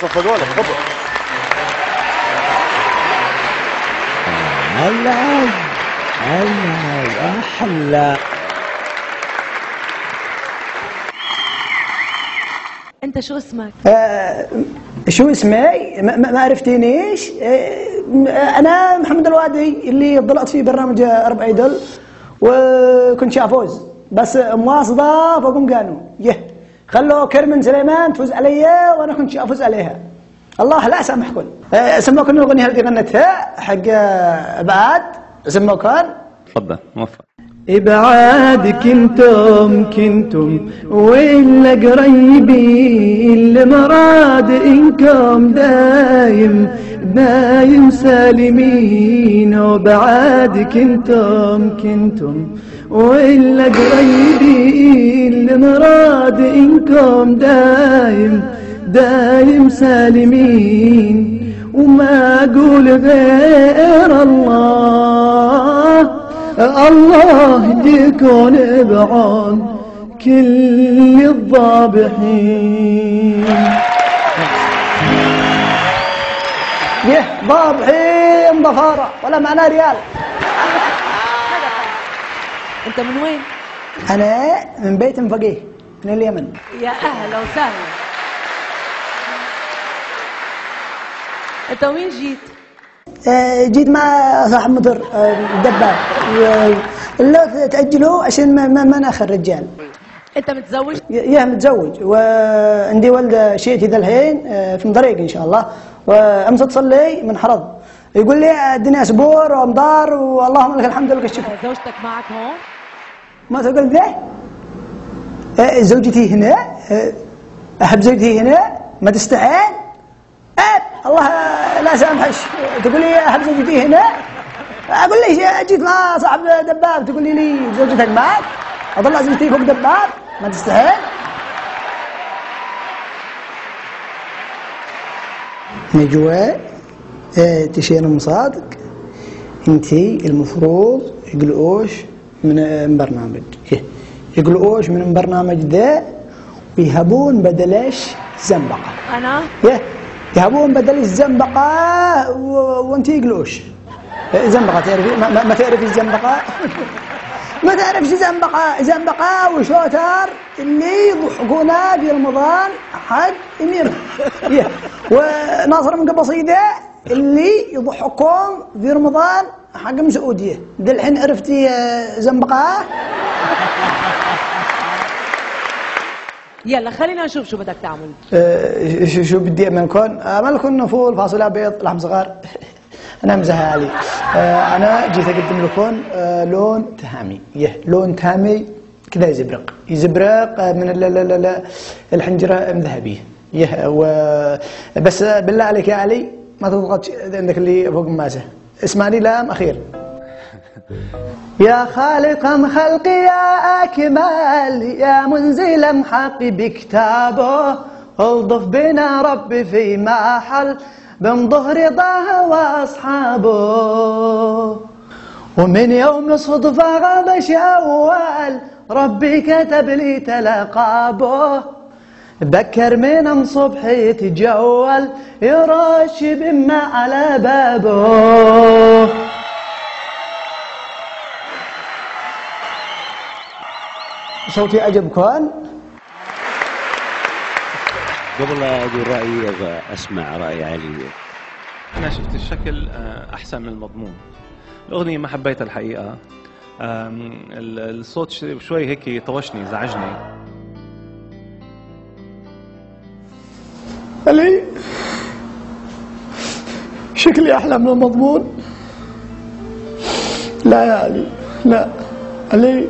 صفقوا لك تفضل. هلا هلا احلى. انت شو اسمك؟ شو اسمي؟ ما عرفتينيش؟ انا محمد الوادي اللي طلعت في برنامج 4 ايدل وكنت شافوز، بس مواصده فقوم قانون خلوا كرمن سليمان تفوز عليا وانا كنت افوز عليها. الله لا سامحكم. سموكن الاغنيه اللي غنتها حق ابعاد، سموكن. تفضل موفق. ابعاد كنتم ولا قريبين المراد انكم دايم سالمين. وبعاد كنتم ولا قريبين المراد انكم دايم سالمين. وما اقول غير الله يهديكم بعون كل الضابحين. ضابحين ضفارة ولا معناه ريال. انت من وين؟ انا من بيت فقيه من اليمن. يا اهلا وسهلا. انت وين جيت؟ جيت مع صاحب موتور الدباب اللي تأجلوا عشان ما ناخر رجال. انت متزوج؟ يا متزوج وعندي ولد شيتي ذا الحين في مطريق ان شاء الله. وامس تصلي من حرض يقول لي الدنيا سبور وامطار واللهم لك الحمد لك الشكر. زوجتك معك هون؟ ما تقول ذا؟ زوجتي هنا، احب زوجتي هنا ما تستحين. الله لا سامحش، تقول لي احب زوجتي هنا، اقول لي جيت مع صاحب دباب تقول لي زوجتك معك، اطلع زوجتي فوق دباب ما تستحين. نجوى تشير مصادق، انتي المفروض يقلقوش من برنامج، يقلقوش من برنامج ذا ويهبون بدلاش زنبقة. انا؟ يهبون بدل الزنبقة وانتي يقلقوش. زنبقة تعرفي؟ ما تعرفي الزنبقة؟ ما تعرفش زنبقة وشوتر اللي يضحكونا في رمضان حد امير. وناصر من قبصيدة اللي يضحكون في رمضان حق مسعودية. ده الحين عرفتي زنبقة؟ يلا خلينا نشوف شو بدك تعمل. شو بدي اعملكم فول فاصوليا بيض لحم صغار. انا مزهق علي. انا جيت اقدم لكم لون تهامي. لون تهامي كذا يزبرق من الحنجره مذهبيه. بس بالله عليك يا علي ما تضغط عندك اللي فوق الماسه. اسمعني لام اخير. يا خالق خلقي يا أكمل يا منزل حق بكتابه الطف بنا ربي في محل بن ظهر ضاه وأصحابه. ومن يوم الصدفة غبش أول ربي كتب لي تلقابه. بكر من صبح يتجول يرش بما على بابه. صوتي عجبكم؟ قبل لا اقول رايي ابغى اسمع راي علي. انا شفت الشكل احسن من المضمون. الاغنيه ما حبيتها الحقيقه. الصوت شوي هيك طوشني زعجني. علي شكلي احلى من المضمون. لا يا علي لا، علي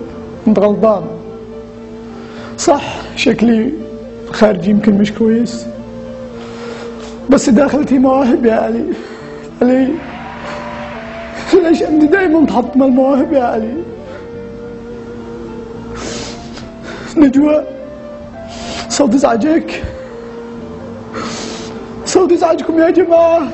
انت غلطان. صح شكلي خارجي يمكن مش كويس بس داخلتي مواهب يا علي. علي ليش انت دائما تحط مع المواهب يا علي؟ نجوى صوت ازعجك؟ صوت ازعجكم يا جماعة؟